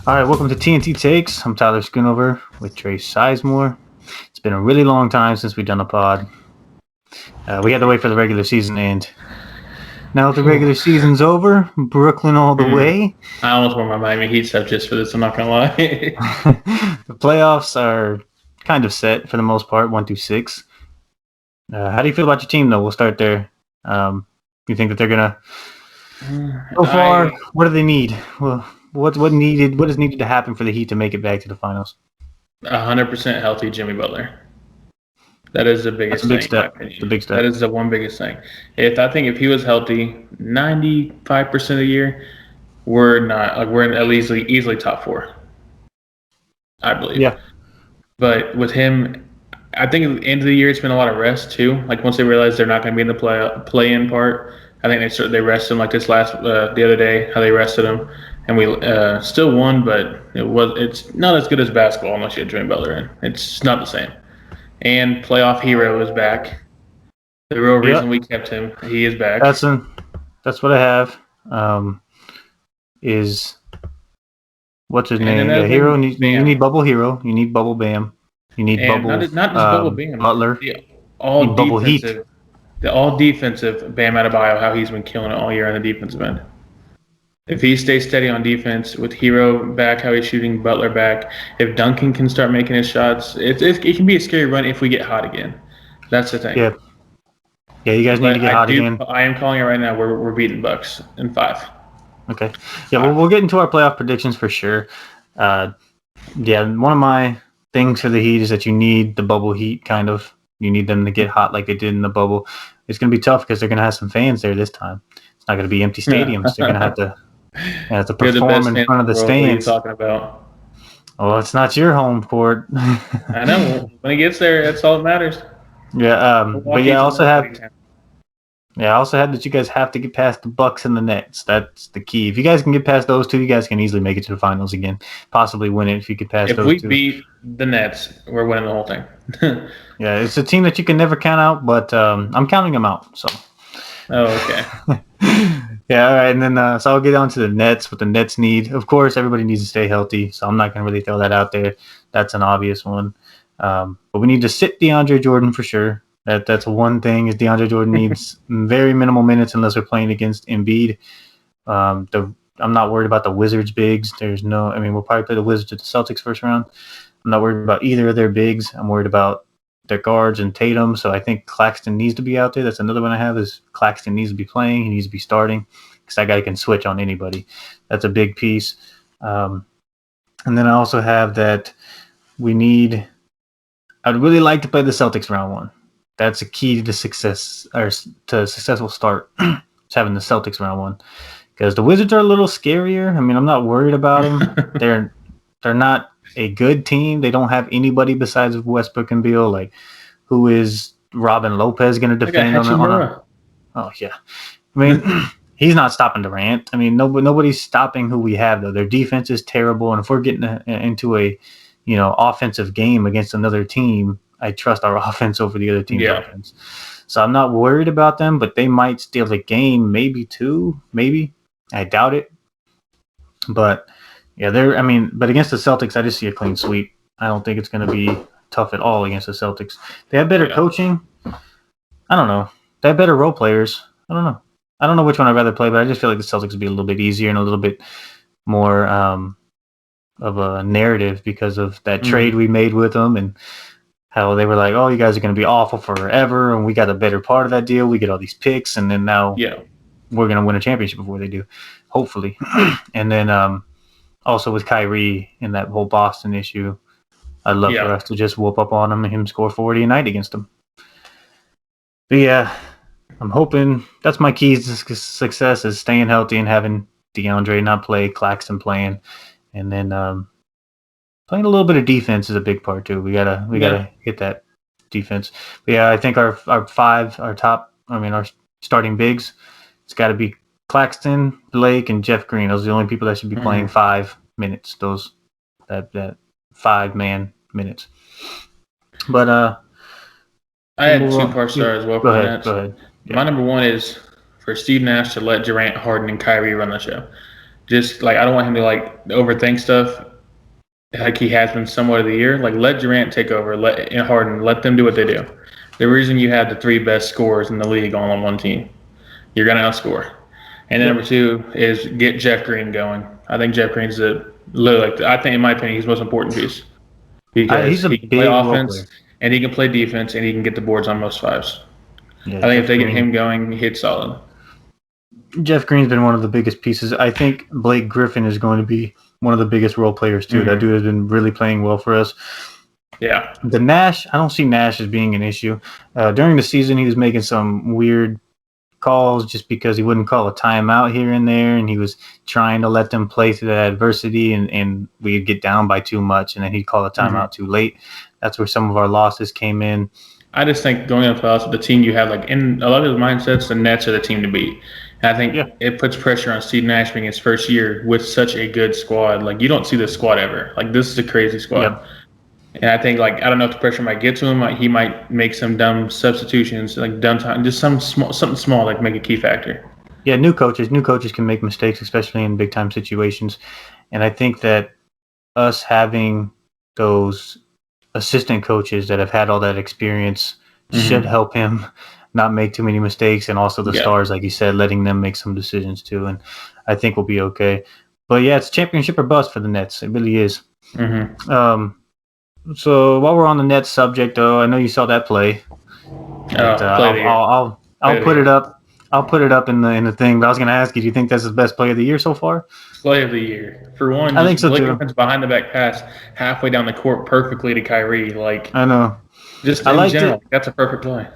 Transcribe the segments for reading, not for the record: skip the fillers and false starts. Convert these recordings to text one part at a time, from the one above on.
All right, welcome to T&T-Takes. I'm Tyler Schoonover with Trey Sizemore. It's been a really long time since we've done a pod. We had to wait for the regular season to end. Now that the regular season's over, Brooklyn all the way. I almost wore my Miami Heat stuff just for this. I'm not gonna lie. The playoffs are kind of set for the most part, 1 through 6. How do you feel about your team, though? We'll start there. You think that they're gonna so far? What do they need? Well, what is needed to happen for the Heat to make it back to the finals? 100% healthy Jimmy Butler. That is the biggest That's a big thing, step. in my opinion. It's a big step. That is the one biggest thing. If he was healthy 95% of the year, we're at least easily top 4. I believe. Yeah. But with him, I think at the end of the year it's been a lot of rest too. Like once they realize they're not going to be in the play-in part, I think they rested him like this the other day. How they rested him, and we still won, but it's not as good as basketball unless you have Jimmy Butler in. It's not the same. And playoff hero is back. The real reason we kept him, he is back. That's what I have. Is what's his name? Yeah, hero. You need Bubble Hero. You need Bubble Bam. You need Bubble. Not just Bubble Bam. Butler. All Bubble defensive. Heat. The all defensive Bam Adebayo, how he's been killing it all year on the defensive end. If he stays steady on defense with Hero back, how he's shooting, Butler back, if Duncan can start making his shots, it can be a scary run if we get hot again. That's the thing. Yeah, you guys need to get hot again. I am calling it right now. We're beating Bucks in 5. Okay. Yeah, we'll get into our playoff predictions for sure. One of my things for the Heat is that you need the bubble Heat kind of. You need them to get hot like they did in the bubble. It's going to be tough because they're going to have some fans there this time. It's not going to be empty stadiums. They're going to have to perform in front of the stands. What are you talking about? Well, it's not your home court. I know. When he gets there, that's all that matters. Yeah, but I also had that you guys have to get past the Bucks and the Nets. That's the key. If you guys can get past those two, you guys can easily make it to the finals again. Possibly win it if you get past those two. If we beat the Nets, we're winning the whole thing. Yeah, it's a team that you can never count out, but I'm counting them out. So. Oh, okay. Yeah, all right, and then so I'll get on to the Nets. What the Nets need, of course, everybody needs to stay healthy. So I'm not going to really throw that out there. That's an obvious one. But we need to sit DeAndre Jordan for sure. That's one thing is DeAndre Jordan needs very minimal minutes unless we're playing against Embiid. I'm not worried about the Wizards bigs. We'll probably play the Wizards at the Celtics first round. I'm not worried about either of their bigs. I'm worried about their guards and Tatum. So I think Claxton needs to be out there. That's another one I have is Claxton needs to be playing. He needs to be starting because that guy can switch on anybody. That's a big piece. And then I also have that I'd really like to play the Celtics round 1. That's a key to success or to a successful start. It's having the Celtics round 1 because the Wizards are a little scarier. I mean, I'm not worried about them. They're not a good team. They don't have anybody besides Westbrook and Beal. Like, who is Robin Lopez going to defend on a? Oh yeah, I mean, he's not stopping Durant. I mean, nobody's stopping who we have though. Their defense is terrible, and if we're getting into a offensive game against another team, I trust our offense over the other team's offense. So I'm not worried about them, but they might steal the game, maybe 2, maybe. I doubt it. But yeah, but against the Celtics, I just see a clean sweep. I don't think it's going to be tough at all against the Celtics. They have better coaching. I don't know. They have better role players. I don't know. I don't know which one I'd rather play, but I just feel like the Celtics would be a little bit easier and a little bit more of a narrative because of that trade we made with them and how they were like, oh, you guys are going to be awful forever, and we got a better part of that deal. We get all these picks, and then now we're going to win a championship before they do, hopefully. And then also with Kyrie and that whole Boston issue, I'd love for us to just whoop up on him and him score 40 a night against him. But yeah, I'm hoping that's my keys to success is staying healthy and having DeAndre not play, Claxton playing, and then playing a little bit of defense is a big part too. We gotta hit that defense. But yeah, I think our starting bigs, it's got to be Claxton, Blake, and Jeff Green. Those are the only people that should be playing 5 minutes. That 5-man minutes. But I had 2-part star as well. Go ahead. Yeah. My number 1 is for Steve Nash to let Durant, Harden, and Kyrie run the show. just like I don't want him to like overthink stuff like he has been somewhat of the year. Like let Durant take over, let Harden, let them do what they do. The reason you have the 3 best scorers in the league all on one team, you're gonna outscore. And then number 2 is get Jeff Green going. I think Jeff Green's I think in my opinion he's the most important piece because he can play offense and he can play defense and he can get the boards on most 5s. Yeah, I think if they get him going, he's solid. Jeff Green's been one of the biggest pieces. I think Blake Griffin is going to be one of the biggest role players too. Mm-hmm. That dude has been really playing well for us. Yeah. The Nash, I don't see Nash as being an issue. During the season, he was making some weird calls just because he wouldn't call a timeout here and there, and he was trying to let them play through that adversity, and we'd get down by too much, and then he'd call a timeout too late. That's where some of our losses came in. I just think going into the playoffs, the team you have, like in a lot of his mindsets, the Nets are the team to beat. And I think it puts pressure on Steve Nash being his first year with such a good squad. Like you don't see this squad ever. Like this is a crazy squad. Yep. And I think I don't know if the pressure might get to him. He might make some dumb substitutions, like dumb time, just something small, like make a key factor. Yeah, new coaches can make mistakes, especially in big time situations. And I think that us having those assistant coaches that have had all that experience should help him not make too many mistakes, and also the stars, like you said, letting them make some decisions too. And I think we'll be okay. But yeah, it's championship or bust for the Nets. It really is. So while we're on the Nets subject, though, I know you saw that play. I'll put it up. I'll put it up in the thing. But I was going to ask you, do you think that's the best play of the year so far? Play of the year for one. I think so too. Behind the back pass, halfway down the court, perfectly to Kyrie. Like I know. Just in general, that's a perfect play.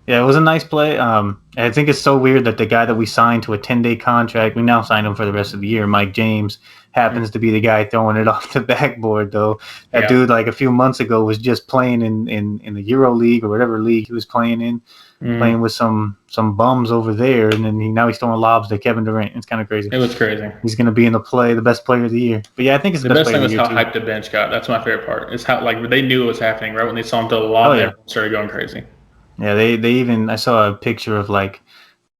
Yeah, it was a nice play. I think it's so weird that the guy that we signed to a 10-day contract, we now signed him for the rest of the year, Mike James, happens to be the guy throwing it off the backboard, though. That dude, like a few months ago, was just playing in the Euro League or whatever league he was playing in, playing with some bums over there, and then now he's throwing lobs to Kevin Durant. It's kind of crazy. It was crazy. He's going to be in the best player of the year. But yeah, I think it's the best thing was how hyped the bench got. That's my favorite part. It's how they knew it was happening right when they saw him throw the lob. Everyone started going crazy. Yeah, they even, I saw a picture of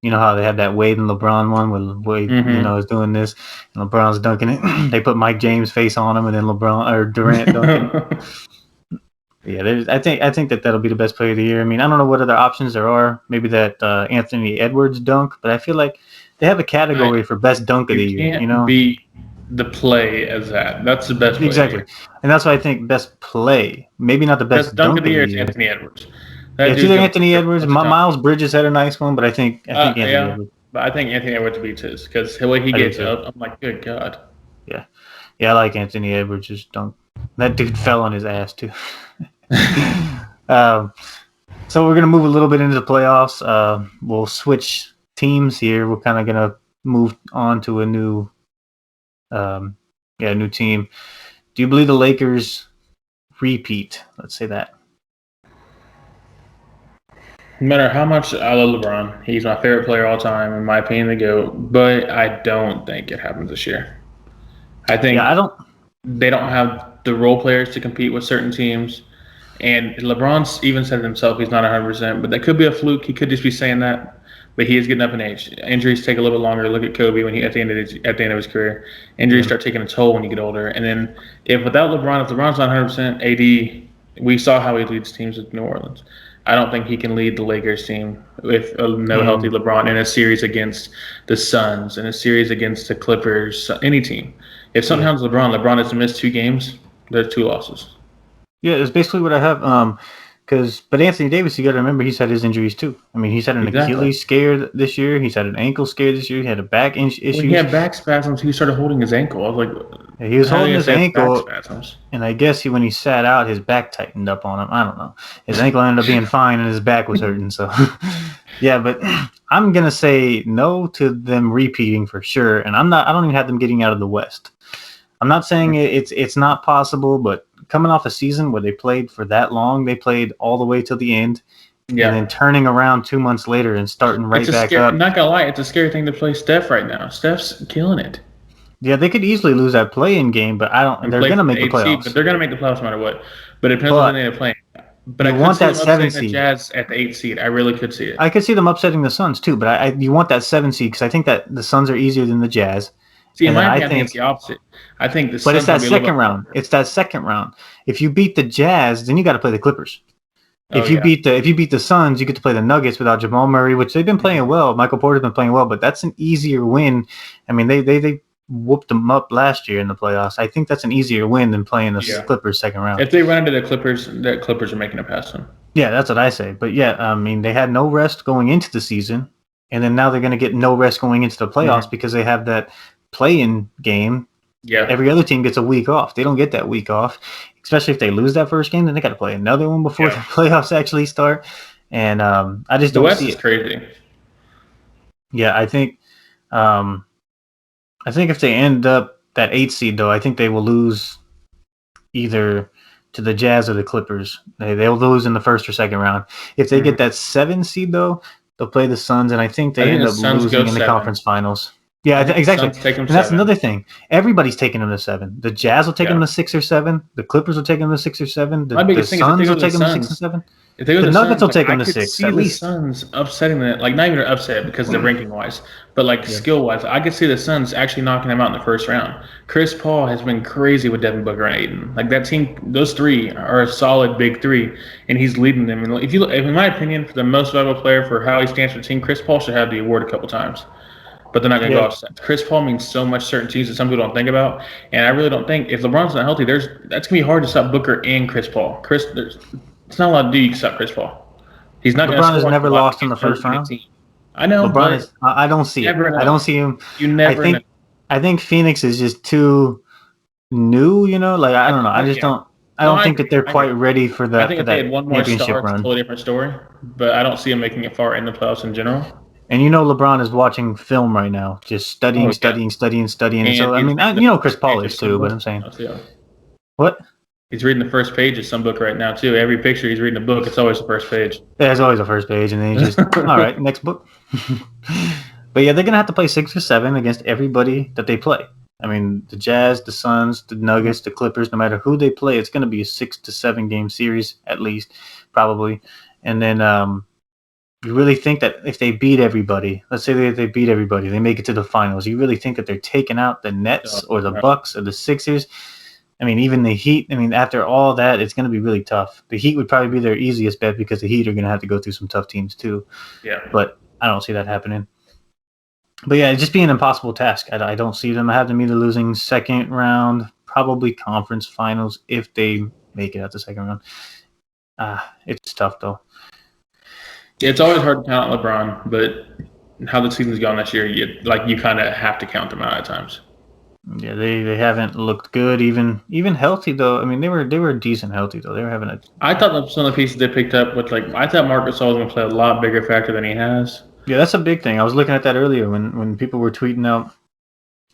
you know how they had that Wade and LeBron one where Wade, is doing this and LeBron's dunking it. They put Mike James' face on him and then LeBron or Durant dunking. Yeah, I think that'll be the best player of the year. I mean, I don't know what other options there are. Maybe that Anthony Edwards dunk, but I feel like they have a category for best dunk of the year. You know, be the play as that. That's the best play exactly, and that's why I think best play. Maybe not the best dunk of the year. Is Anthony Edwards. It's either Anthony Edwards. Miles Bridges had a nice one, but I think Anthony Edwards. But I think Anthony Edwards beats his because the way he gets up, I'm like, good God. Yeah, I like Anthony Edwards' dunk. That dude fell on his ass too. So we're gonna move a little bit into the playoffs. We'll switch teams here. We're kind of gonna move on to a new team. Do you believe the Lakers repeat? Let's say that. No matter how much I love LeBron, he's my favorite player all time, in my opinion, to go. But I don't think it happens this year. I think they don't have the role players to compete with certain teams. And LeBron's even said it himself, he's not 100%, but that could be a fluke. He could just be saying that. But he is getting up in age. Injuries take a little bit longer. Look at Kobe when at the end of his career. Injuries start taking a toll when you get older. And then if LeBron's not 100%, AD, we saw how he leads teams with New Orleans. I don't think he can lead the Lakers team with no healthy LeBron in a series against the Suns, in a series against the Clippers, any team. If something happens to LeBron has to miss 2 games, there's 2 losses. Yeah, that's basically what I have. But Anthony Davis, you got to remember, he's had his injuries too. I mean, he's had an Achilles scare this year. He's had an ankle scare this year. He had a back issue. When he had back spasms, he started holding his ankle. I was like, he was holding his ankle, and I guess when he sat out, his back tightened up on him. I don't know. His ankle ended up being fine, and his back was hurting. So, yeah, but I'm gonna say no to them repeating for sure. And I don't even have them getting out of the West. I'm not saying it's not possible, but coming off a season where they played for that long, they played all the way till the end, and then turning around 2 months later and starting back up. I'm not gonna lie, it's a scary thing to play Steph right now. Steph's killing it. Yeah, they could easily lose that play-in game, but they're gonna make the playoffs. But they're gonna make the playoffs no matter what. But it depends on when they're playing. But I want that 7 seed. The Jazz at the 8 seed. I really could see it. I could see them upsetting the Suns too, but you want that 7 seed because I think that the Suns are easier than the Jazz. See, in And then my opinion, I think it's the opposite. I think the but it's Suns that might be a little second bit round. harder. It's that second round. If you beat the Jazz, then you got to play the Clippers. Oh yeah. If you beat the Suns, you get to play the Nuggets without Jamal Murray, which they've been playing well. Michael Porter's been playing well, but that's an easier win. I mean, they whooped them up last year in the playoffs. I think that's an easier win than playing the Clippers second round. If they run into the Clippers are making it past them. Yeah, that's what I say. But yeah, I mean, they had no rest going into the season, and then now they're going to get no rest going into the playoffs because they have that play-in game. Yeah. Every other team gets a week off. They don't get that week off, especially if they lose that first game. Then they got to play another one before the playoffs actually start. And I just don't see it. The West is crazy. Yeah, I think if they end up that 8 seed, though, I think they will lose either to the Jazz or the Clippers. They'll lose in the first or second round. If they get that 7 seed, though, they'll play the Suns, and I think they end up losing in the conference finals. Yeah, exactly. And that's another thing. Everybody's taking them to 7. The Jazz will take them to 6 or 7. The Clippers will take them to 6 or 7. The Suns will take them to 6 and 7. If they go the Nuggets Suns, will take them to 6 see at least. The Suns upsetting them, like not even upset because they're ranking wise, but like skill wise, I could see the Suns actually knocking them out in the first round. Chris Paul has been crazy with Devin Booker and Ayton. Like that team, those three are a solid big three, and he's leading them. And if in my opinion, for the most valuable player for how he stands for the team, Chris Paul should have the award a couple times. But they're not going to go offset. Chris Paul means so much certain teams that some people don't think about, and I really don't think if LeBron's not healthy, that's going to be hard to stop Booker and Chris Paul. It's not a lot to do. You can stop Chris Paul. He's not. LeBron has never lost in the first round. I know. LeBron is. I don't see it. I don't see him. You never. I think Phoenix is just too new. You know, like I don't know. I just don't. I don't think that they're quite ready for that. I think if they had one more star, it's a totally different story. But I don't see them making it far in the playoffs in general. And LeBron is watching film right now, just studying. And so I mean, Chris Paul is too. But I'm saying, what? He's reading the first page of some book right now too. Every picture he's reading a book. It's always the first page. Yeah, it's always the first page, and then he's just all right. Next book. But yeah, they're gonna have to play 6 or 7 against everybody that they play. I mean, the Jazz, the Suns, the Nuggets, the Clippers. No matter who they play, it's gonna be a 6 to 7 game series at least, probably. And then you really think that if they beat everybody, let's say they beat everybody, they make it to the finals. You really think that they're taking out the Nets or the Bucks or the Sixers? I mean, even the Heat. I mean, after all that, it's going to be really tough. The Heat would probably be their easiest bet because the Heat are going to have to go through some tough teams too. Yeah. But I don't see that happening. But yeah, it'd just be an impossible task. I don't see them having them either losing second round, probably conference finals if they make it out the second round. It's tough though. It's always hard to count LeBron, but how the season's gone this year, you kind of have to count them out at times. Yeah, they haven't looked good, even healthy though. I mean, they were decent healthy though. They were having a. I thought some of the pieces they picked up with I thought Marc Gasol was going to play a lot bigger factor than he has. Yeah, that's a big thing. I was looking at that earlier when people were tweeting out,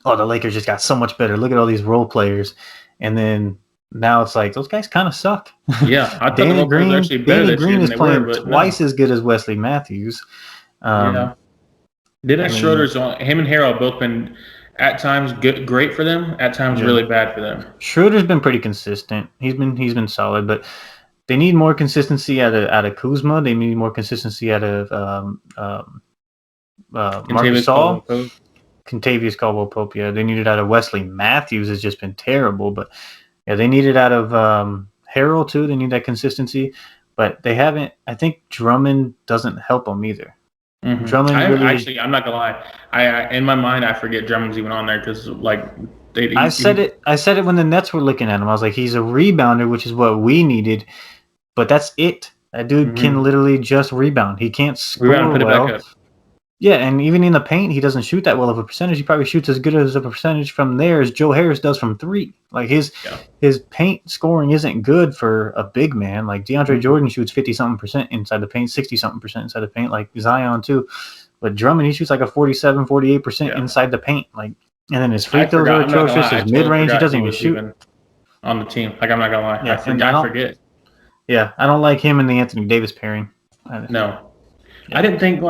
"Oh, the Lakers just got so much better. Look at all these role players," and then now it's like those guys kind of suck. Yeah, I thought Danny Green actually better Danny Green is playing twice as good as Wesley Matthews. Dennis Schroeder's him and Harrell both been. At times great for them, at times really bad for them. Schroeder's been pretty consistent. He's been solid, but they need more consistency out of Kuzma. They need more consistency out of Marc Gasol, Kentavious Caldwell-Pope. Yeah, they need it out of Wesley Matthews. Has just been terrible, but yeah, they need it out of Harrell too. They need that consistency, but they haven't. I think Drummond doesn't help them either. Mm-hmm. Drummond I'm not gonna lie. I in my mind I forget Drummond's even on there because I said it when the Nets were looking at him. I was like, he's a rebounder, which is what we needed, but that's it. That dude can literally just rebound. He can't score well. Back up. Yeah, and even in the paint, he doesn't shoot that well of a percentage. He probably shoots as good as a percentage from there as Joe Harris does from 3. Like his paint scoring isn't good for a big man. Like DeAndre Jordan shoots 50-something% inside the paint, 60-something% inside the paint, like Zion too. But Drummond, he shoots like a 47-48% inside the paint. Like, and then his free throws are atrocious. His mid-range, he doesn't even shoot. On the team, like I'm not gonna lie, I forget. Yeah, I don't like him and the Anthony Davis pairing. No, I didn't think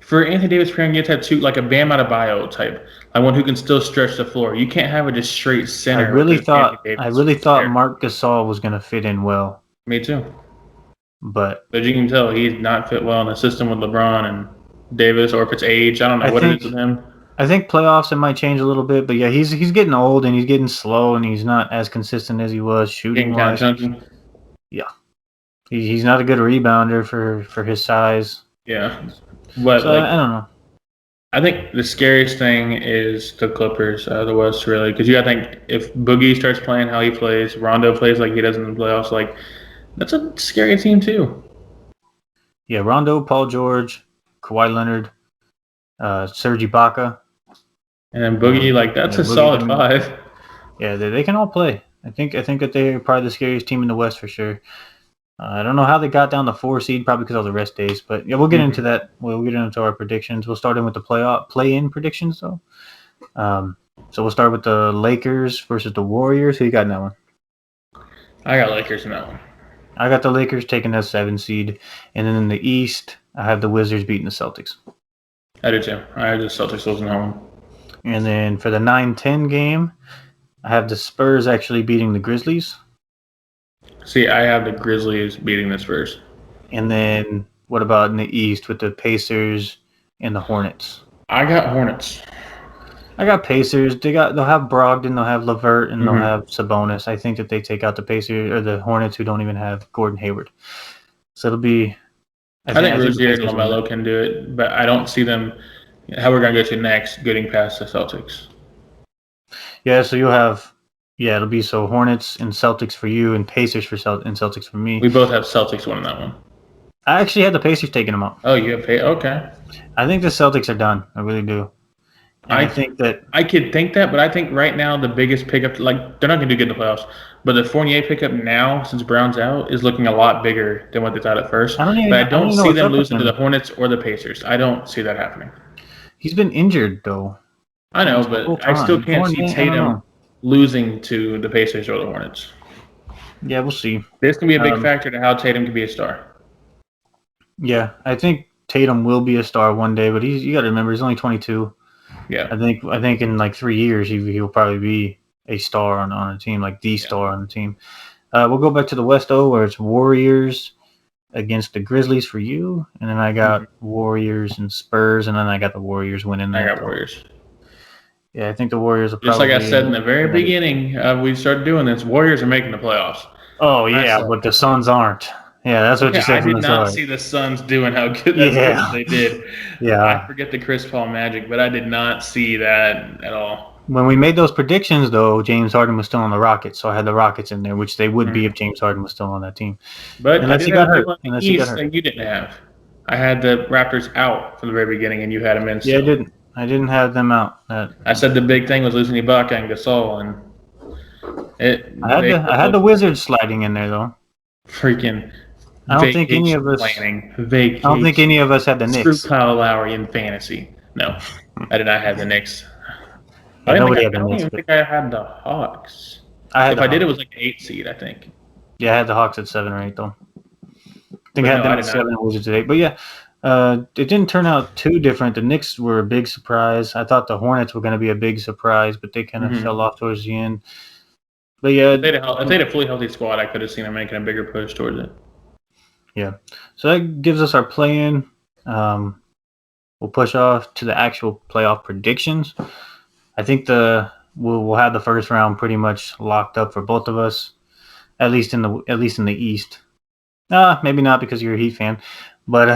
for Anthony Davis pairing, you have to have two, like a Bam Adebayo type, like one who can still stretch the floor. You can't have a just straight center. I really thought Marc Gasol was going to fit in well. Me too. But you can tell he's not fit well in the system with LeBron and Davis, or if it's age, I don't know what it is with him. I think playoffs it might change a little bit, but yeah, he's getting old and he's getting slow and he's not as consistent as he was shooting Getting kind of wise. chunky. Yeah, he's not a good rebounder for his size. Yeah, but So I don't know. I think the scariest thing is the Clippers out of the West, really, because you got to think if Boogie starts playing how he plays, Rondo plays like he does in the playoffs, like that's a scary team too. Yeah, Rondo, Paul George, Kawhi Leonard, Serge Ibaka, And then Boogie, like that's a Boogie, solid I mean, five. yeah, they can all play. I think that they're probably the scariest team in the West for sure. I don't know how they got down the 4 seed, probably because of the rest days. But yeah, we'll get into that. We'll get into our predictions. We'll start in with the play-in predictions, though. So we'll start with the Lakers versus the Warriors. Who you got in that one? I got Lakers in that one. I got the Lakers taking that 7 seed, and then in the East, I have the Wizards beating the Celtics. I do too. I have the Celtics losing that one. And then for the 9-10 game, I have the Spurs actually beating the Grizzlies. See, I have the Grizzlies beating the Spurs. And then what about in the East with the Pacers and the Hornets? I got Hornets. I got Pacers. They'll have Brogdon, they'll have LeVert, and they'll have Sabonis. I think that they take out the Pacers or the Hornets, who don't even have Gordon Hayward. So it'll be. I think Rozier and LaMelo can do it, but I don't see them. How we're gonna go to next, getting past the Celtics. Yeah, so you'll have. Yeah, it'll be so Hornets and Celtics for you, and Pacers and Celtics for me. We both have Celtics winning that one. I actually had the Pacers taking them out. Oh, you have okay. I think the Celtics are done. I really do. I think that I could think that, but I think right now the biggest pickup, like they're not going to do good in the playoffs, but the Fournier pickup now, since Brown's out, is looking a lot bigger than what they thought at first. I don't see them losing to the Hornets or the Pacers. I don't see that happening. He's been injured though. I know, but I still can't see Tatum losing to the Pacers or the Hornets. Yeah, we'll see. This can be a big factor to how Tatum can be a star. Yeah, I think Tatum will be a star one day, but you got to remember he's only 22. Yeah, I think in like 3 years he'll probably be a star on a team, like the star on the team. We'll go back to the West where it's Warriors against the Grizzlies for you, and then I got Warriors and Spurs, and then I got the Warriors winning. I got Warriors. Yeah, I think the Warriors will just probably. Like I said in the very beginning, we started doing this. Warriors are making the playoffs. Oh yeah, but the Suns aren't. Yeah, that's what you said. I did not see the Suns doing how good as they did. Yeah. I forget the Chris Paul magic, but I did not see that at all. When we made those predictions, though, James Harden was still on the Rockets, so I had the Rockets in there, which they would be if James Harden was still on that team. But unless he got hurt. That you didn't have. I had the Raptors out from the very beginning, and you had them in. Yeah, I didn't have them out. I said the big thing was losing Ibaka and Gasol, and I had the Wizards sliding in there though. Freaking. I don't think any of us. I don't think any of us had the Knicks. Screw Kyle Lowry in fantasy. No, I did not have the Knicks. I don't even think I had the Hawks. If I did, it was like an 8 seed, I think. Yeah, I had the Hawks at 7 or 8 though. I think I had them at 7 and Wizards at 8. But yeah, it didn't turn out too different. The Knicks were a big surprise. I thought the Hornets were going to be a big surprise, but they kind of fell off towards the end. But yeah, if they had a fully healthy squad, I could have seen them making a bigger push towards it. Yeah, so that gives us our play-in. We'll push off to the actual playoff predictions. I think we'll have the first round pretty much locked up for both of us, at least in the East. Maybe not because you're a Heat fan, but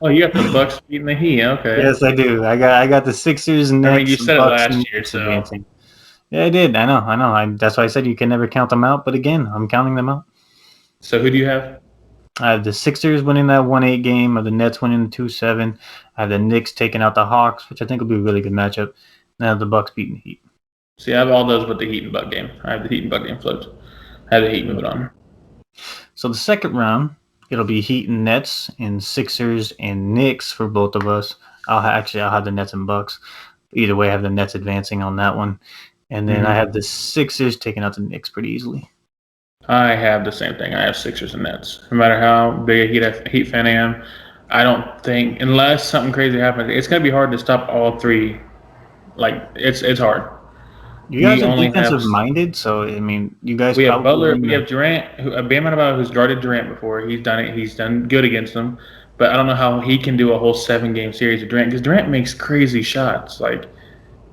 oh, you got the Bucks beating the Heat. Okay. Yes, I do. I got the Sixers and Nets. I mean, you said Bucks it last year, so advancing. Yeah, I did. I know. That's why I said you can never count them out. But again, I'm counting them out. So who do you have? I have the Sixers winning that 1-8 game, or the Nets winning the 2-7. I have the Knicks taking out the Hawks, which I think will be a really good matchup. And I have the Bucks beating the Heat. See, I have all those but the Heat and Buck game. I have the Heat and Buck game flipped. I have the Heat moving on. So the second round, it'll be Heat and Nets and Sixers and Knicks for both of us. I'll have the Nets and Bucks. Either way, I have the Nets advancing on that one. And then I have the Sixers taking out the Knicks pretty easily. I have the same thing. I have Sixers and Nets. No matter how big a Heat fan I am, I don't think, unless something crazy happens, it's going to be hard to stop all three. Like, it's hard. You guys are defensive-minded, so, I mean, you guys we have Butler, we have Durant, Bam Adebayo, who's guarded Durant before. He's done it. He's done good against them. But I don't know how he can do a whole 7-game series with Durant, because Durant makes crazy shots. Like,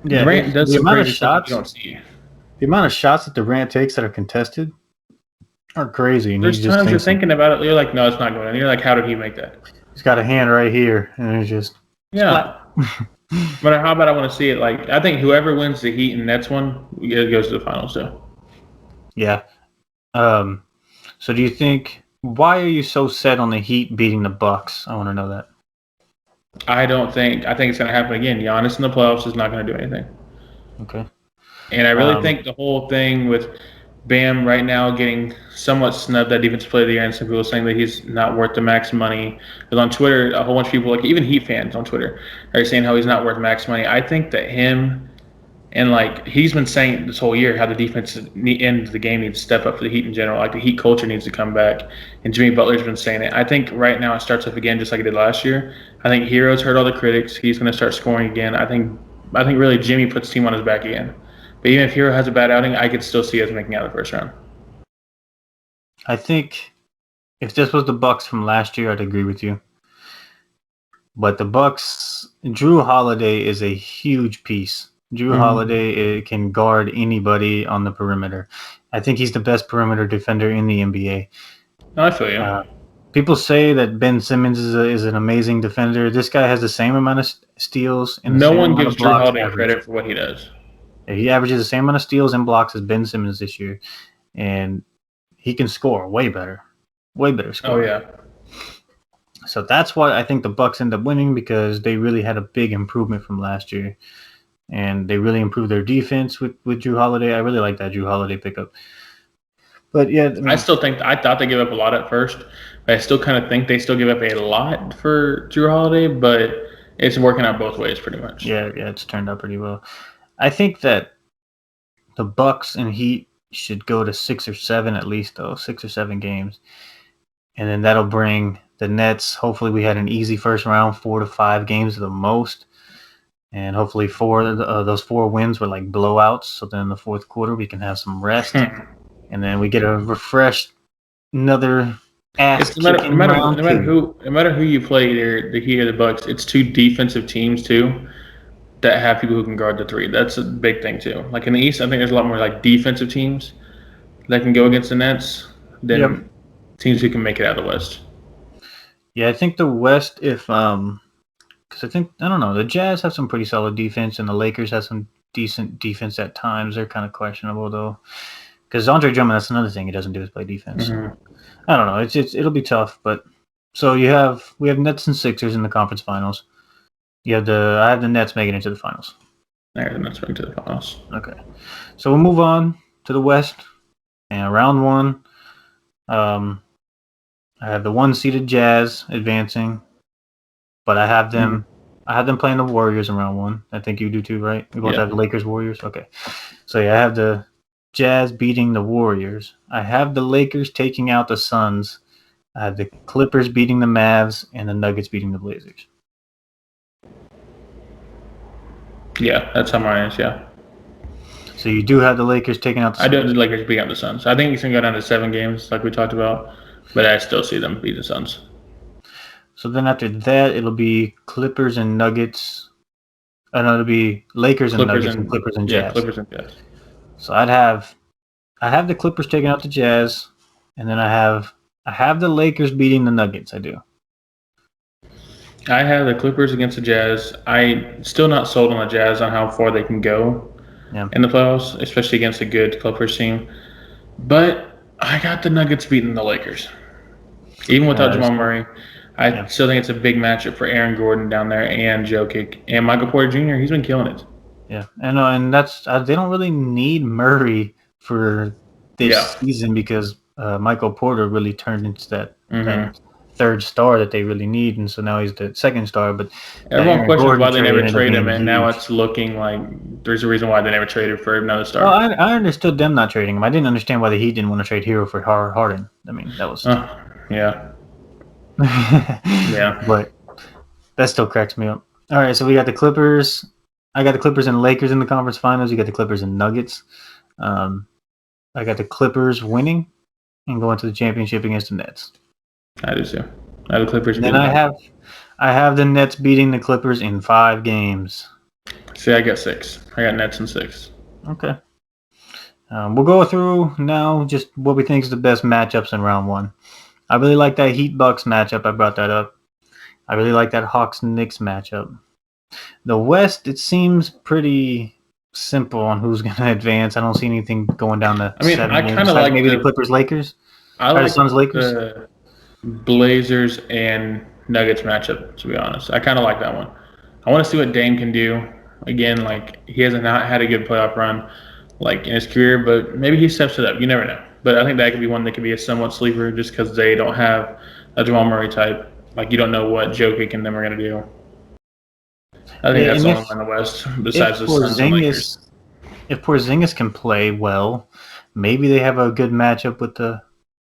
Yeah, Durant does the some amount of crazy stuff that you shots, don't see. the amount of shots that Durant takes that are contested are crazy, and he There's just times you're sinks them. thinking about it, you're like, no, it's not going. And you're like, how did he make that? He's got a hand right here, and it's just Yeah. splat. But how about I want to see it? Like, I think whoever wins the Heat and Nets one, it goes to the finals too. Yeah. So do you think? Why are you so set on the Heat beating the Bucks? I want to know that. I think it's going to happen again. Giannis in the playoffs is not going to do anything. Okay. And I really think the whole thing with Bam right now getting somewhat snubbed at Defensive Player of the Year, and some people saying that he's not worth the max money. Because on Twitter, a whole bunch of people, like even Heat fans on Twitter, are saying how he's not worth max money. I think that him and like he's been saying this whole year how the defense end of the game needs to step up for the Heat in general. Like the Heat culture needs to come back. And Jimmy Butler's been saying it. I think right now it starts up again just like it did last year. I think Hero's heard all the critics. He's going to start scoring again. I think really Jimmy puts the team on his back again. But even if Hero has a bad outing, I could still see us making out of the first round. I think if this was the Bucks from last year, I'd agree with you. But the Bucks, Drew Holiday is a huge piece. Drew Holiday can guard anybody on the perimeter. I think he's the best perimeter defender in the NBA. No, I feel you. People say that Ben Simmons is an amazing defender. This guy has the same amount of steals and no one gives Drew Holiday credit for what he does. He averages the same amount of steals and blocks as Ben Simmons this year, and he can score way better score. Oh yeah. So that's why I think the Bucks end up winning, because they really had a big improvement from last year, and they really improved their defense with Drew Holiday. I really like that Drew Holiday pickup. But yeah, I thought they gave up a lot at first, but I still kind of think they still give up a lot for Drew Holiday, but it's working out both ways pretty much. Yeah, it's turned out pretty well. I think that the Bucks and Heat should go to 6 or 7 at least, though, 6 or 7 games. And then that'll bring the Nets. Hopefully we had an easy first round, 4 to 5 games at the most. And hopefully those 4 wins were like blowouts. So then in the fourth quarter we can have some rest. And then we get a refreshed, another ass kicking round. No matter who you play, the Heat or the Bucks, it's two defensive teams too that have people who can guard the three. That's a big thing too. Like in the East, I think there's a lot more like defensive teams that can go against the Nets than teams who can make it out of the West. Yeah, I think the West, because I don't know, the Jazz have some pretty solid defense, and the Lakers have some decent defense at times. They're kind of questionable though, because Andre Drummond, that's another thing he doesn't do is play defense. Mm-hmm. I don't know. It'll be tough, but so we have Nets and Sixers in the conference finals. I have the Nets making it to the finals. I have the Nets making it to the finals. Okay, so we'll move on to the West, and round 1. I have the 1-seeded Jazz advancing, but I have them. I have them playing the Warriors in round 1. I think you do too, right? We both have the Lakers Warriors. Okay, so yeah, I have the Jazz beating the Warriors. I have the Lakers taking out the Suns. I have the Clippers beating the Mavs, and the Nuggets beating the Blazers. Yeah, that's how mine is, yeah. So you do have the Lakers taking out the Suns? I do have the Lakers beating out the Suns. I think it's going to go down to 7 games like we talked about, but I still see them beat the Suns. So then after that, it'll be Clippers and Nuggets. It'll be Lakers and Nuggets and Clippers and Jazz. Yeah, Clippers and Jazz. So I have the Clippers taking out the Jazz, and then I have the Lakers beating the Nuggets. I do. I have the Clippers against the Jazz. I'm still not sold on the Jazz on how far they can go in the playoffs, especially against a good Clippers team. But I got the Nuggets beating the Lakers. Even without Jamal Murray, I still think it's a big matchup for Aaron Gordon down there and Jokic. And Michael Porter Jr., he's been killing it. Yeah, and that's they don't really need Murray for this season, because Michael Porter really turned into that third star that they really need, and so now he's the second star. But everyone questions why they never trade him, and now it's looking like there's a reason why they never traded for another star. Well, I understood them not trading him. I didn't understand why the Heat didn't want to trade Hero for Harden. I mean, that was yeah. But that still cracks me up. All right, so we got the Clippers. I got the Clippers and Lakers in the conference finals. You got the Clippers and Nuggets. I got the Clippers winning and going to the championship against the Nets. I do too. I have the Clippers. And then I have the Nets beating the Clippers in 5 games. See, I got 6. I got Nets in 6. Okay. We'll go through now just what we think is the best matchups in round one. I really like that Heat Bucks matchup. I brought that up. I really like that Hawks Knicks matchup. The West, it seems pretty simple on who's going to advance. I don't see anything going down the I mean, I seven. kind of like Maybe the Clippers Lakers I or the like Suns Lakers. the Blazers and Nuggets matchup. To be honest, I kind of like that one. I want to see what Dame can do. Again, like he hasn't not had a good playoff run, like in his career, but maybe he steps it up. You never know. But I think that could be one that could be a somewhat sleeper, just because they don't have a Jamal Murray type. Like you don't know what Jokic and them are going to do. I think that's the only one in the West besides the Suns and Lakers. If Porzingis can play well, maybe they have a good matchup with the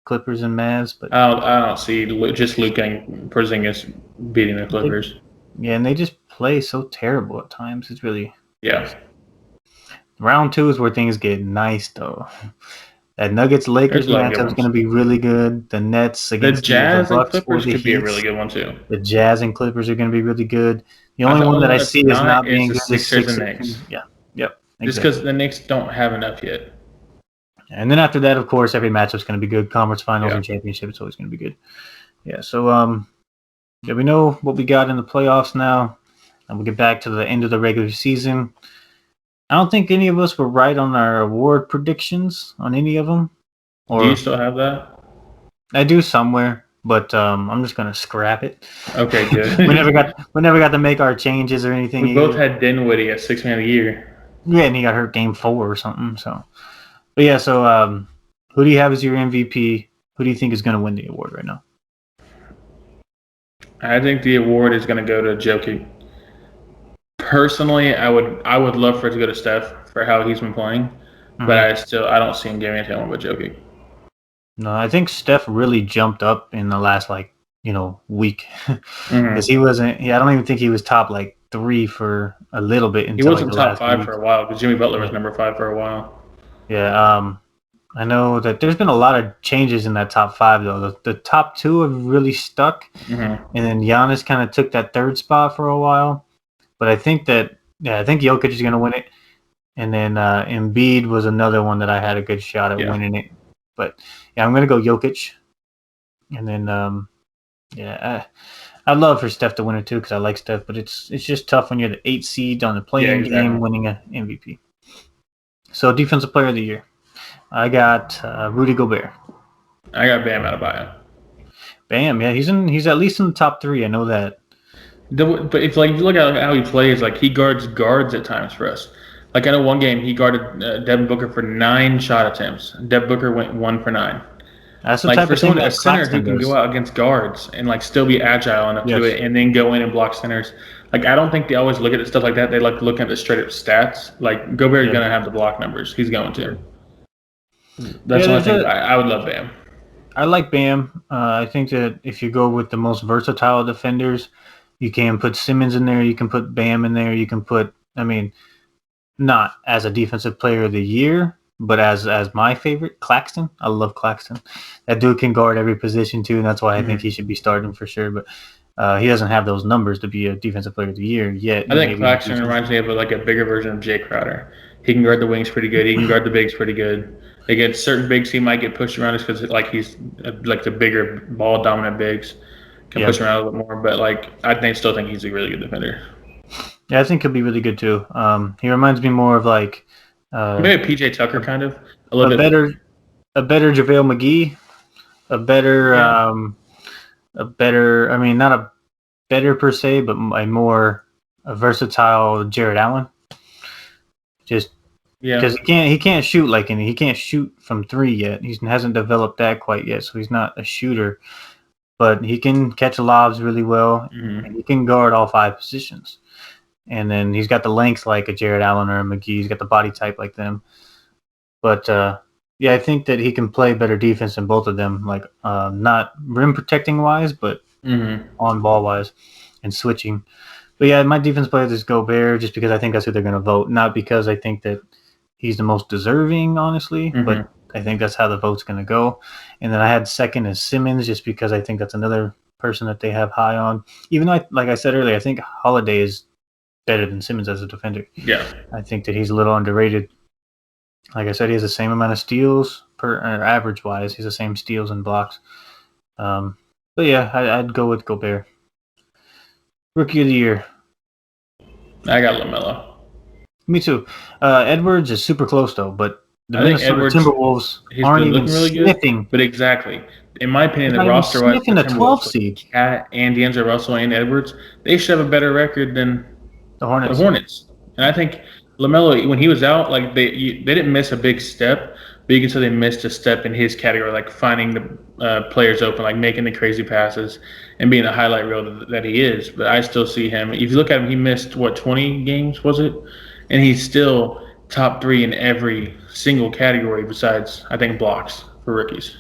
Clippers and Mavs. But I don't see just Luke and Porzingis beating the Clippers. Yeah, and they just play so terrible at times. It's really Yeah. Round 2 is where things get nice, though. That Nuggets Lakers matchup is going to be really good. The Nets against the Jazz the Bucks and Clippers or the could Heat. be a really good one too. The Jazz and Clippers are going to be really good. The only one that I see is not being good is Sixers and Knicks. Yeah, yep. Exactly. Just because the Knicks don't have enough yet. And then after that, of course, every matchup is going to be good. Conference Finals and Championship, it's always going to be good. Yeah. So we know what we got in the playoffs now, and we'll get back to the end of the regular season. I don't think any of us were right on our award predictions on any of them. Do you still have that? I do somewhere, but I'm just gonna scrap it. Okay, good. we never got to make our changes or anything. We both had Dinwiddie at 6th man of the year. Yeah, and he got hurt game 4 or something. So, but yeah. So, who do you have as your MVP? Who do you think is gonna win the award right now? I think the award is gonna go to Jokic. Personally, I would love for it to go to Steph for how he's been playing, but I don't see him giving it to anyone but Jokic. No, I think Steph really jumped up in the last week because he wasn't. Yeah, I don't even think he was top 3 for a little bit. He wasn't top 5 for a while because Jimmy Butler was number 5 for a while. Yeah, I know that there's been a lot of changes in that top 5 though. The top 2 have really stuck, and then Giannis kind of took that 3rd spot for a while. But I think Jokic is going to win it, and then Embiid was another one that I had a good shot at winning it. But yeah, I'm going to go Jokic, and then I'd love for Steph to win it too because I like Steph, but it's just tough when you're the 8th seed on the play-in game winning an MVP. So Defensive Player of the Year, I got Rudy Gobert. I got Bam Adebayo. Bam, yeah, he's at least in the top 3. I know that. But if you look at how he plays, he guards at times for us. I know one game he guarded Devin Booker for 9 shot attempts. Devin Booker went 1 for 9. That's the type of thing that a center who can go out against guards and still be agile enough to do it, and then go in and block centers. I don't think they always look at stuff like that. They look at the straight up stats. Gobert's gonna have the block numbers. He's going to. That's the only thing. I would love Bam. I like Bam. I think that if you go with the most versatile defenders, you can put Simmons in there. You can put Bam in there. You can put. Not as a Defensive Player of the Year, but as my favorite, Claxton. I love Claxton. That dude can guard every position too, and that's why I think he should be starting for sure. But he doesn't have those numbers to be a Defensive Player of the Year yet. I think Claxton reminds me of a bigger version of Jay Crowder. He can guard the wings pretty good. He can guard the bigs pretty good. Against certain bigs, he might get pushed around just because he's the bigger ball dominant bigs can push around a little bit more. But I still think he's a really good defender. Yeah, I think he'll be really good too. He reminds me more of maybe a PJ Tucker kind of a better JaVale McGee, a better not a better per se, but a versatile Jared Allen. Just because he can't shoot he can't shoot from 3 yet. He hasn't developed that quite yet, so he's not a shooter. But he can catch lobs really well, and he can guard all 5 positions. And then he's got the length like a Jared Allen or a McGee. He's got the body type like them. But, I think that he can play better defense than both of them, not rim protecting wise, but on ball wise and switching. But, yeah, my defense player is Gobert just because I think that's who they're going to vote, not because I think that he's the most deserving, honestly, but I think that's how the vote's going to go. And then I had second as Simmons just because I think that's another person that they have high on. Even though, like I said earlier, I think Holiday is better than Simmons as a defender. Yeah. I think that he's a little underrated. Like I said, he has the same amount of steals per average wise. He's the same steals and blocks. But yeah, I'd go with Gobert. Rookie of the year. I got LaMelo. Me too. Edwards is super close though, but the Minnesota Timberwolves aren't even really sniffing. Good, but exactly, in my opinion, the Not roster wise, sniffing the 12 seed. Cat and D'Angelo Russell and Edwards, they should have a better record than the Hornets. And I think LaMelo, when he was out, like they didn't miss a big step, but you can tell they missed a step in his category, like finding the players open, like making the crazy passes and being the highlight reel that he is. But I still see him. If you look at him, he missed 20 games, was it? And he's still top 3 in every single category besides, I think, blocks for rookies.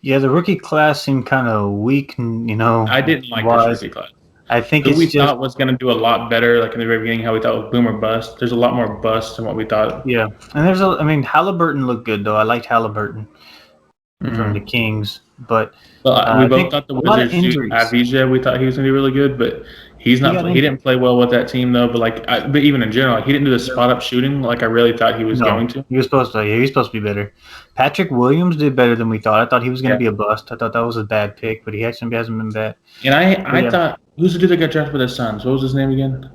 Yeah, the rookie class seemed kind of weak, I didn't like this rookie class. I think we thought was going to do a lot better, like in the very beginning, how we thought was boom or bust. There's a lot more bust than what we thought. Yeah, and Halliburton looked good though. I liked Halliburton from the Kings, but we both thought the Wizards used Avdija. We thought he was going to be really good, but he's not. He didn't play well with that team though. But but even in general, he didn't do the spot up shooting like I really thought he was going to. He was supposed to. Yeah, he was supposed to be better. Patrick Williams did better than we thought. I thought he was going to be a bust. I thought that was a bad pick, but he actually hasn't been bad. And I thought, who's the dude that got drafted by the Suns? What was his name again?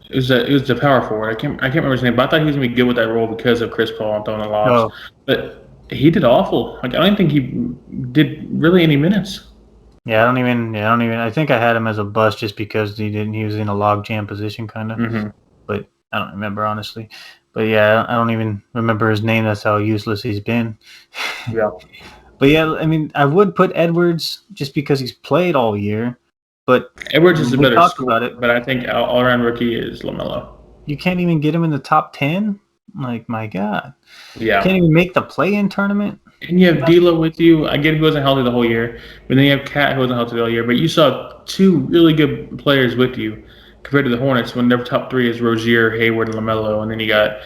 It was the power forward. I can't remember his name, but I thought he was going to be good with that role because of Chris Paul and throwing the lobs. But he did awful. Like I don't think he did really any minutes. Yeah, I don't even. I think I had him as a bust just because he was in a log jam position, kind of. Mm-hmm. But I don't remember honestly. But yeah, I don't even remember his name. That's how useless he's been. Yeah. But yeah, I would put Edwards just because he's played all year. But Edwards is a better scorer, but I think all-around rookie is LaMelo. You can't even get him in the top 10? Like, my God. Yeah. You can't even make the play-in tournament? And you have D'Lo with you. I get he wasn't healthy the whole year. But then you have Cat who wasn't healthy the whole year. But you saw 2 really good players with you compared to the Hornets when their top 3 is Rozier, Hayward, and LaMelo. And then you got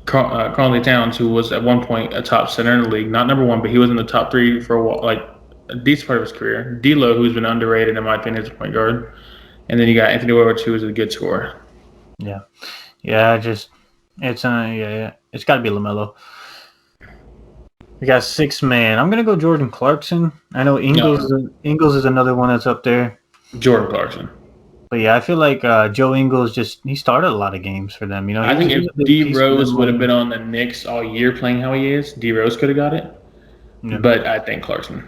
Karl-Anthony Towns, who was at one point a top center in the league. Not number 1, but he was in the top 3 for a while, like a decent part of his career. D'Lo, who's been underrated in my opinion as a point guard. And then you got Anthony Edwards, who is a good scorer. Yeah. Yeah, it's got to be LaMelo. We got 6 man. I'm gonna go Jordan Clarkson. I know Ingles is another one that's up there. Jordan Clarkson. But yeah, I feel like Joe Ingles he started a lot of games for them. I think if D Rose would have been on the Knicks all year playing how he is, D Rose could have got it. Yeah. But I think Clarkson.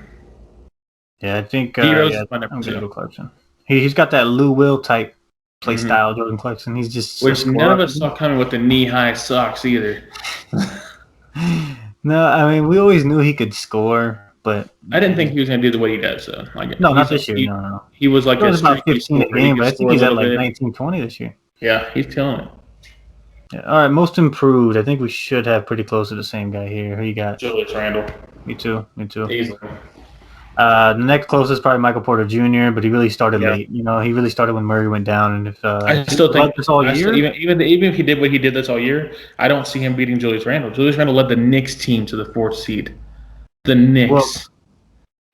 Yeah, I think D Rose I'm gonna go Clarkson. He's got that Lou Will type play style. Jordan Clarkson. He's just which none of us saw coming with the knee-high socks either. No, I mean we always knew he could score, but I didn't think he was going to do what he does. So no, not this year. No. He was like about 15 a game, but I think he's at like 19, 20 this year. Yeah, he's killing it. Yeah, all right, most improved. I think we should have pretty close to the same guy here. Who you got? Julius Randle. Me too. Easily. The next closest is probably Michael Porter Jr., but he really started late. He really started when Murray went down. And if I still think this all year, even if he did what he did this all year, I don't see him beating Julius Randle. Julius Randle led the Knicks team to the 4th seed. The Knicks. Well,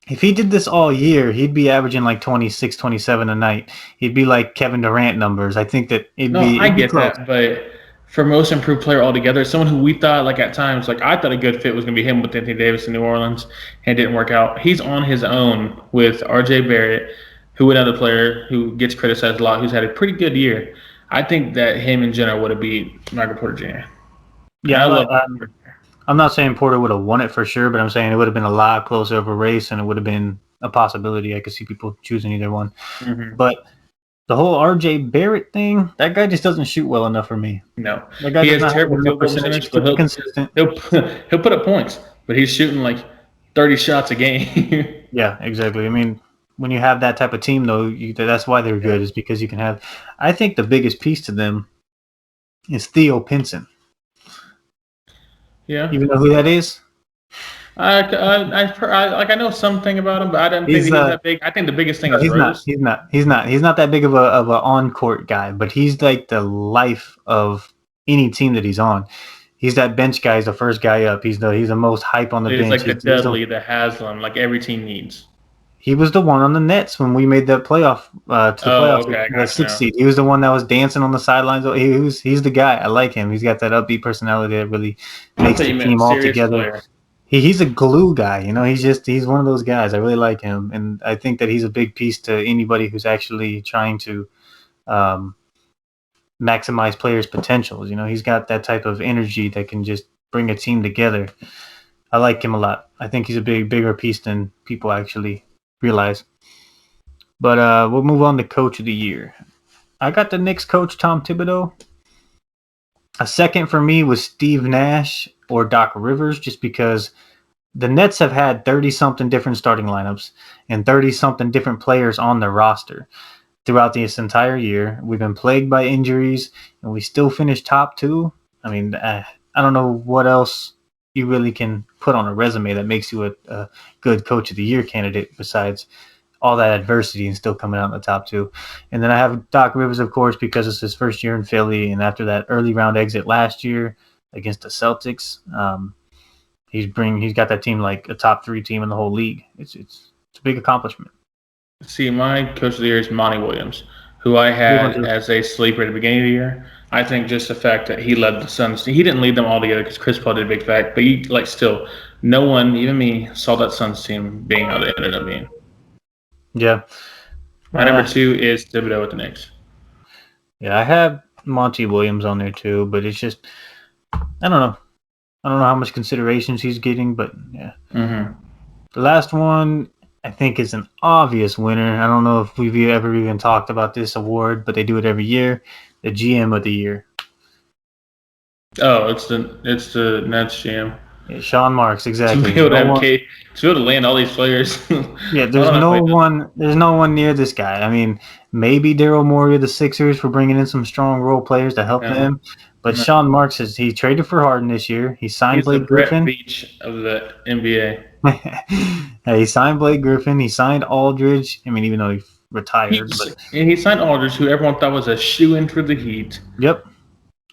if he did this all year, he'd be averaging like 26, 27 a night. He'd be like Kevin Durant numbers. I think that I get that, but for most improved player altogether, someone who we thought like at times, like I thought a good fit was going to be him with Anthony Davis in New Orleans, and it didn't work out. He's on his own with R.J. Barrett, who another player who gets criticized a lot, who's had a pretty good year. I think that him in general would have beat Michael Porter Jr. Yeah, I'm not saying Porter would have won it for sure, but I'm saying it would have been a lot closer of a race, and it would have been a possibility. I could see people choosing either one. Mm-hmm. But the whole R.J. Barrett thing, that guy just doesn't shoot well enough for me. No. That guy he has terrible field goal percentage, but he'll put up points, but he's shooting like 30 shots a game. Yeah, exactly. I mean, when you have that type of team, though, that's why they're good, is because you can have – I think the biggest piece to them is Theo Pinson. Yeah. You know who that is? I know something about him, but I don't think he's that big. I think the biggest thing is Rose. He's not that big of a on-court guy, but he's like the life of any team that he's on. He's that bench guy. He's the first guy up. He's the most hype on the bench. He's like the Dudley, the Haslam, like every team needs. He was the one on the Nets when we made that playoff to the Oh, playoffs, okay, I the got you sixth now. seed. He was the one that was dancing on the sidelines. He's the guy. I like him. He's got that upbeat personality that really I makes thought the you meant team all serious together. player. He's a glue guy. He's one of those guys. I really like him, and I think that he's a big piece to anybody who's actually trying to um, maximize players' potentials. He's got that type of energy that can just bring a team together. I like him a lot. I think he's a bigger piece than people actually realize. But we'll move on to Coach of the Year. I got the Knicks coach, Tom Thibodeau. A second for me was Steve Nash or Doc Rivers, just because the Nets have had 30-something different starting lineups and 30-something different players on their roster throughout this entire year. We've been plagued by injuries, and we still finished top two. I mean, I don't know what else you really can put on a resume that makes you a good Coach of the Year candidate besides all that adversity and still coming out in the top two. And then I have Doc Rivers, of course, because it's his first year in Philly, and after that early round exit last year against the Celtics, he's got that team like a top 3 team in the whole league. It's a big accomplishment. See, my coach of the year is Monty Williams, who I had as a sleeper at the beginning of the year. I think just the fact that he led the Suns, he didn't lead them all together because Chris Paul did a big fact, but still, no one, even me, saw that Suns team being how they ended up being. Yeah. My number 2 is Thibodeau with the Knicks. Yeah, I have Monty Williams on there too, but it's just I don't know. I don't know how much considerations he's getting, but yeah. Mm-hmm. The last one I think is an obvious winner. I don't know if we've ever even talked about this award, but they do it every year. The GM of the year. Oh, it's the Nets GM. Yeah, Sean Marks, exactly. To be able to land all these players. Yeah, there's no one near this guy. I mean, maybe Daryl Morey of the Sixers for bringing in some strong role players to help them, but Sean Marks he traded for Harden this year. He signed Blake Griffin. Brett Beach of the NBA. He signed Blake Griffin. He signed Aldridge. I mean, even though he retired, he signed Aldridge, who everyone thought was a shoe-in for the Heat. Yep.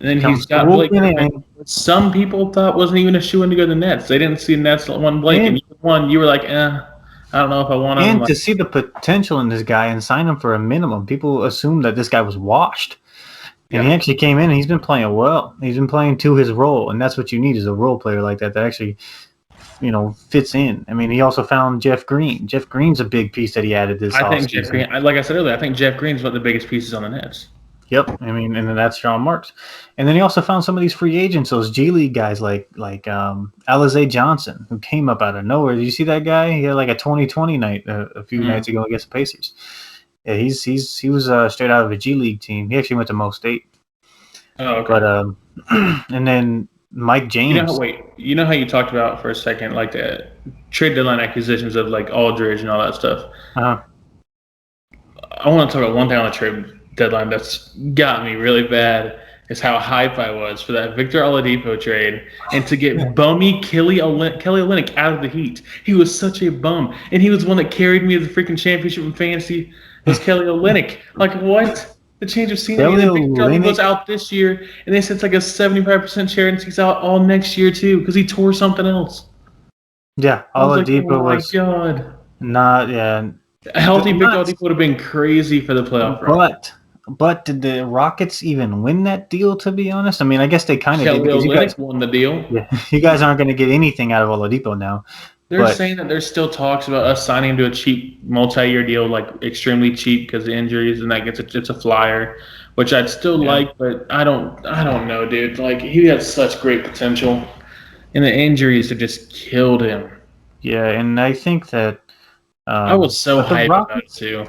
And then he's got Blake Griffin. Some people thought wasn't even a shoe-in to go to the Nets. They didn't see Nets one Blake, and you won. You were like, I don't know if I want him. And to see the potential in this guy and sign him for a minimum, people assumed that this guy was washed. And he actually came in and he's been playing well. He's been playing to his role, and that's what you need is a role player like that actually, fits in. I mean, he also found Jeff Green. Jeff Green's a big piece that he added this offseason. I think Jeff Green, like I said earlier, I think Jeff Green's one of the biggest pieces on the Nets. Yep, I mean, and then that's Sean Marks, and then he also found some of these free agents, those G League guys like Alize Johnson, who came up out of nowhere. Did you see that guy? He had like a 2020 night a few nights ago against the Pacers. Yeah, he was straight out of a G League team. He actually went to Mo State. Oh, okay. But and then Mike James. You know how you talked about for a second, like the trade deadline acquisitions of like Aldridge and all that stuff. Uh-huh. I want to talk about one thing on the trade deadline that's got me really bad is how hype I was for that Victor Oladipo trade and to get bummy Kelly Olynyk out of the Heat. He was such a bum, and he was the one that carried me to the freaking championship in fantasy. Was Kelly Olynyk? Like what? The change of scenery. Victor Oladipo's out this year, and they said it's like a 75% chance he's out all next year too because he tore something else. Yeah, Oladipo was. Oh my god. Not yeah. A healthy Victor Oladipo would have been crazy for the playoff run. But did the Rockets even win that deal, to be honest? I mean, I guess they kind of did. Kelly Olynyk won the deal. Yeah, you guys aren't going to get anything out of Oladipo now. They're saying that there's still talks about us signing him to a cheap multi-year deal, like extremely cheap because of injuries, and that it's a flyer, which I'd still like, but I don't know, dude. Like he had such great potential, and the injuries have just killed him. Yeah, and I think that I was so hyped about it too.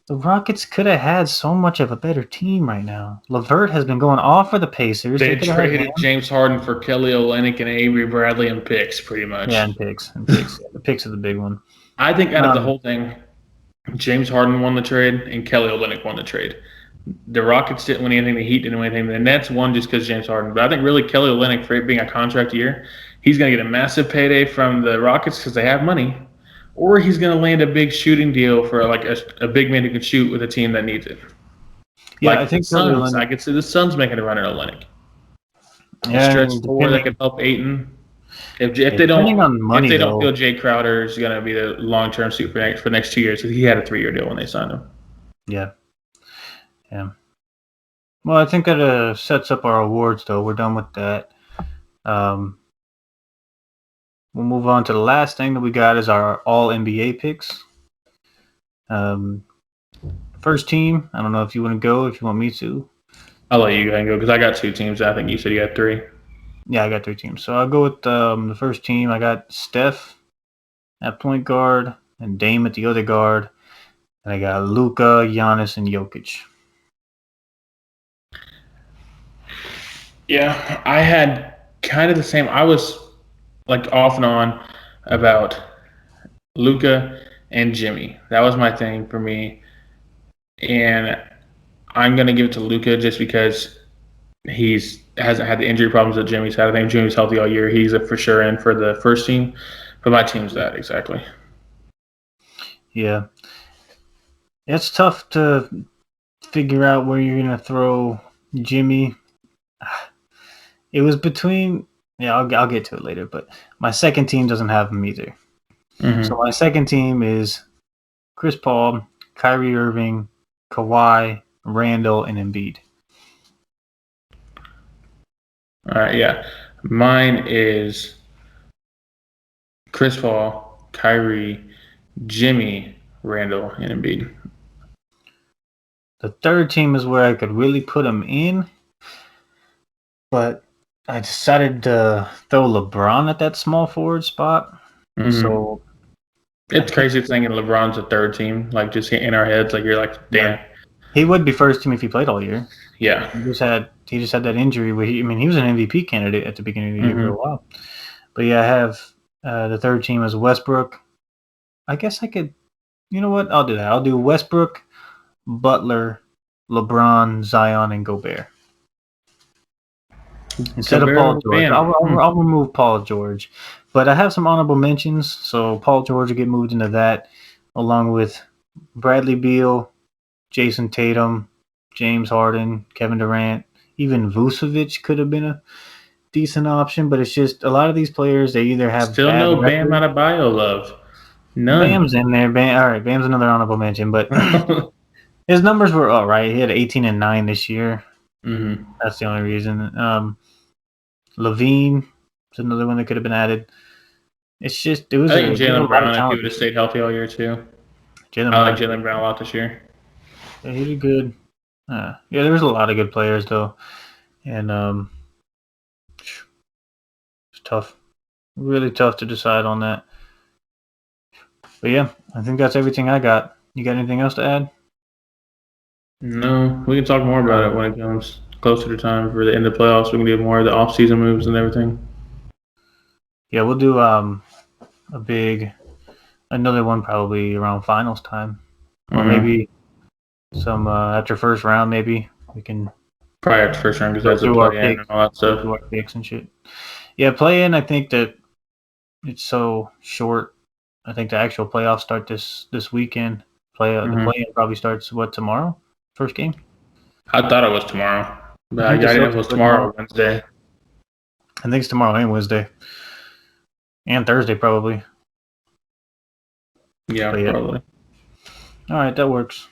The Rockets could have had so much of a better team right now. LeVert has been going off for the Pacers. They traded James Harden for Kelly Olynyk and Avery Bradley and picks, pretty much. Yeah, and picks. The picks are the big one. I think out of the whole thing, James Harden won the trade and Kelly Olynyk won the trade. The Rockets didn't win anything. The Heat didn't win anything. The Nets won just because James Harden. But I think really Kelly Olynyk, for it being a contract year, he's going to get a massive payday from the Rockets because they have money. Or he's going to land a big shooting deal for like a big man who can shoot with a team that needs it. Yeah, like I think Suns. I could see the Suns making a run at Olynyk. Yeah, stretch four that could help Ayton. If they Depending on money, if they don't though. feel Jay Crowder is going to be the long-term suit for the next 2 years, he had a 3-year deal when they signed him. Yeah. Well, I think that sets up our awards, though. We're done with that. We'll move on to the last thing that we got is our all NBA picks. First team, I don't know if you want to go, if you want me to. I'll let you go ahead and go because I got 2 teams. I think you said you had 3. Yeah, I got 3 teams. So I'll go with the first team. I got Steph at point guard and Dame at the other guard. And I got Luka, Giannis, and Jokic. Yeah, I had kind of the same. I was like off and on about Luka and Jimmy. That was my thing for me. And I'm going to give it to Luka just because hasn't had the injury problems that Jimmy's had. I think Jimmy's healthy all year. He's a for sure in for the first team. But my team's that exactly. Yeah. It's tough to figure out where you're going to throw Jimmy. It was between, I'll get to it later, but my second team doesn't have him either. Mm-hmm. So my second team is Chris Paul, Kyrie Irving, Kawhi, Randall, and Embiid. All right, yeah. Mine is Chris Paul, Kyrie, Jimmy, Randall, and Embiid. The third team is where I could really put him in, but I decided to throw LeBron at that small forward spot. Mm-hmm. So it's crazy thinking LeBron's a third team, like just in our heads, like you're like, damn. Yeah. He would be first team if he played all year. Yeah. He just had that injury where he was an MVP candidate at the beginning of the year for a while. But yeah, I have the third team as Westbrook. I guess I could, you know what? I'll do that. I'll do Westbrook, Butler, LeBron, Zion, and Gobert. Instead of Paul George. I'll remove Paul George. But I have some honorable mentions, so Paul George will get moved into that, along with Bradley Beal, Jason Tatum, James Harden, Kevin Durant, even Vucevic could have been a decent option, but it's just a lot of these players, they either have still no Bam Adebayo love. None. Bam's in there. All right, Bam's another honorable mention, but his numbers were all right. He had 18 and 9 this year. Mm-hmm. That's the only reason. Levine is another one that could have been added. It's just I think Jaylen Brown, if he would have stayed healthy all year too. I like Jaylen Brown a lot this year. Yeah, he did good. Yeah, there was a lot of good players though, and it's tough, really tough to decide on that. But yeah, I think that's everything I got. You got anything else to add? No, we can talk more about it when it comes closer to time for the end of the playoffs. We can do more of the off-season moves and everything. Yeah, we'll do another one probably around finals time, or maybe some after first round. Maybe we can probably after first round because that's a play-in and all that stuff. Do our picks and shit. Yeah, play-in. I think that it's so short. I think the actual playoffs start this weekend. The play-in probably starts tomorrow? First game? I thought it was tomorrow. But I didn't know if it was tomorrow or Wednesday. I think it's tomorrow and Wednesday. And Thursday probably. Yeah, probably. All right, that works.